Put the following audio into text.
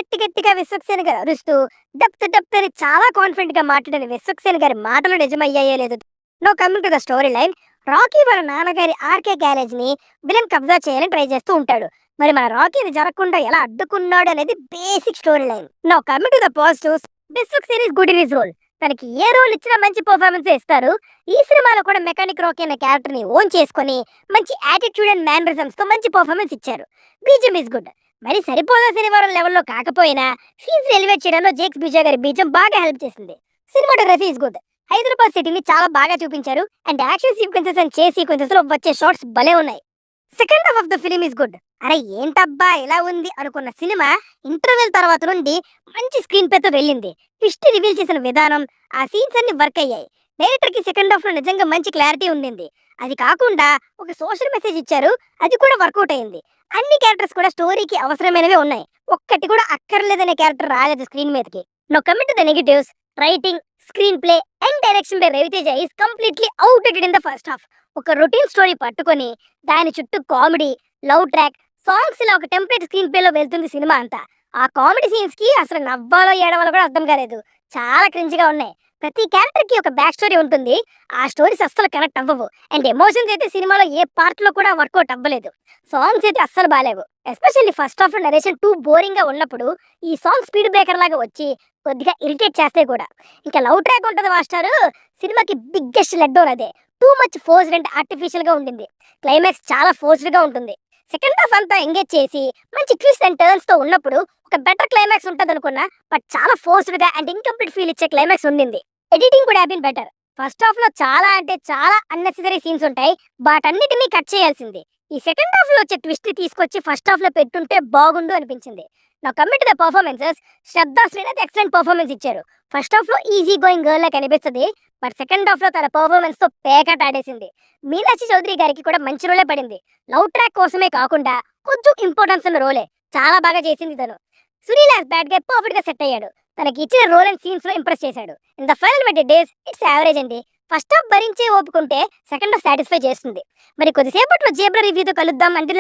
గట్టి గట్టిగా విశ్వక్సేన్ గారు అరుస్తూ డప్త్ డప్త్ అని చాలా కాన్ఫిడెంట్ గా మాట్లాడిన విశ్వక్సేన్ గారి మాటలు నిజమయ్యాయో లేదో no coming to the story line. Rocky వాళ్ళ నాన్నగారి ఆర్కే గ్యారేజ్ ని విలన్ కబ్జా చేయాలని ట్రై చేస్తూ ఉంటాడు. మరి మన రాకీ ఇది జరగకుండా ఎలా అడ్డుకున్నాడు అనేది basic story line. No coming to the positives, Vishwaksen is good in his role. తనకి ఏ రోల్ ఇచ్చినా మంచి పర్ఫార్మెన్స్ ఇస్తారు. ఈ సినిమాలో కూడా మెకానిక్ రాకీ అనే క్యారెక్టర్ ని ఓన్ చేసుకొని మంచి యాటిట్యూడ్ అండ్ మ్యానరిజమ్స్ తో మంచి పర్ఫార్మెన్స్ ఇచ్చారు. బీజం ఇస్ గుడ్. మరి సరిపోదా శనివారం లెవెల్లో కాకపోయినా సీన్స్ ఎలివేట్ చేయడంలో జేక్స్ బీజా గారి బీజం బాగా హెల్ప్ చేసింది. Cinematography is good. హైదరాబాద్ సిటీని చాలా బాగా చూపించారు అండ్ యాక్షన్ సీక్వెన్సెస్ అండ్ చేస్ సీక్వెన్సెస్ లో వచ్చే షాట్స్ భలే ఉన్నాయి. Second half of the film is good. అరే ఏంటబ్బా ఇలా ఉంది అనుకున్న సినిమా ఇంటర్వెల్ తర్వాత నుండి మంచి స్క్రీన్ ప్లే తో వెళ్ళింది. ట్విస్ట్ రివీల్ చేసిన విధానం, ఆ సీన్స్ అన్ని వర్క్ అయ్యాయి. డైరెక్టర్ కి సెకండ్ హాఫ్ లో నిజంగా మంచి క్లారిటీ ఉండింది. అది కాకుండా ఒక సోషల్ మెసేజ్ ఇచ్చారు, అది కూడా వర్కౌట్ అయింది. అన్ని క్యారెక్టర్స్ కూడా స్టోరీకి అవసరమైనవే ఉన్నాయి. ఒక్కటి కూడా అక్కర్లేదనే క్యారెక్టర్ రాలేదు స్క్రీన్ మీదకి. No coming to the negatives, writing, screen play and direction by Raviteja is completely outdated in the first half. ఒక రొటీన్ స్టోరీ పట్టుకొని దాని చుట్టూ కామెడీ, లవ్ ట్రాక్, సాంగ్స్ ఇలా ఒక టెంప్లెట్ స్క్రీన్ ప్లే లో వెళ్తుంది సినిమా అంతా. ఆ కామెడీ సీన్స్ కి అసలు నవ్వాలో ఏడవాలో కూడా అర్థం కాలేదు. చాలా క్రింజ్ గా ఉన్నాయి. ప్రతి క్యారెక్టర్ కి ఒక బ్యాక్ స్టోరీ ఉంటుంది. ఆ స్టోరీస్ అస్సలు కనెక్ట్ అవ్వవు అండ్ ఎమోషన్స్ అయితే సినిమాలో ఏ పార్ట్ లో కూడా వర్కౌట్ అవ్వలేదు. సాంగ్స్ అయితే అస్సలు బాలేవు. ఎస్పెషల్లీ ఫస్ట్ హాఫ్ లో నరేషన్ టూ బోరింగ్ గా ఉన్నప్పుడు ఈ సాంగ్ స్పీడ్ బ్రేకర్ లాగా వచ్చి కొద్దిగా ఇరిటేట్ చేస్తే కూడా. ఇంకా లవ్ ట్రాక్ ఉంటుంది మాస్టారు, సినిమాకి బిగ్గెస్ట్ లెడ్ డౌన్ అదే. Too much forced and artificial గా ఉండింది. క్లైమాక్స్ చాలా ఫోర్స్డ్ గా ఉంటుంది. సెకండ్ హాఫ్ అంతా ఎంగేజ్ చేసి మంచి ట్విస్ట్ అండ్ టర్న్స్ తో ఉన్నప్పుడు ఒక బెటర్ క్లైమాక్స్ ఉంటుంది అనుకున్నా, బట్ చాలా ఫోర్స్డ్ గా అండ్ ఇన్కంప్లీట్ ఫీల్ ఇచ్చే క్లైమాక్స్ ఉండింది. ఎడిటింగ్ కూడా have been better. First half లో చాలా అంటే చాలా అన్నెసెసరీ సీన్స్ ఉంటాయి, వాటన్నిటినీ కట్ చేయాల్సింది. ఈ సెకండ్ హాఫ్ లో వచ్చే ట్విస్ట్ తీసుకొచ్చి ఫస్ట్ హాఫ్ లో పెట్టుంటే బాగుండు అనిపించింది. నా commit the performances, Shraddha Srinath excellent performance ఇచ్చారు. ఫస్ట్ హాఫ్ లో ఈజీ గోయింగ్ గర్ల్ లా కనిపిస్తుంది, బట్ సెకండ్ హాఫ్ లో తన పర్ఫార్మెన్స్ తో పేకట్ ఆడేసింది. మీనాక్షి చౌదరి గారికి కూడా మంచి రోలే పడింది. లవ్ ట్రాక్ కోసమే కాకుండా కొంచెం ఇంపార్టెన్స్ ఉన్న రోలే, చాలా బాగా చేసింది తను. సునీల్ యాజ్ బ్యాడ్ గా పర్ఫెక్ట్ గా సెట్ అయ్యాడు. తనకి ఇచ్చిన రోల్ అండ్ సీన్స్ లో ఇంప్రెస్ చేశాడు. ఇన్ ద ఫైనల్ వెట్ డేస్ ఇట్స్ యావరేజ్ అండి. ఫస్ట్ హాఫ్ భరించే ఓపుకుంటే సెకండ్ హాఫ్ సాటిస్ఫై చేస్తుంది. మరి కొద్దిసేపట్లో జేబ్రా రివ్యూతో కలుద్దాం. అంటే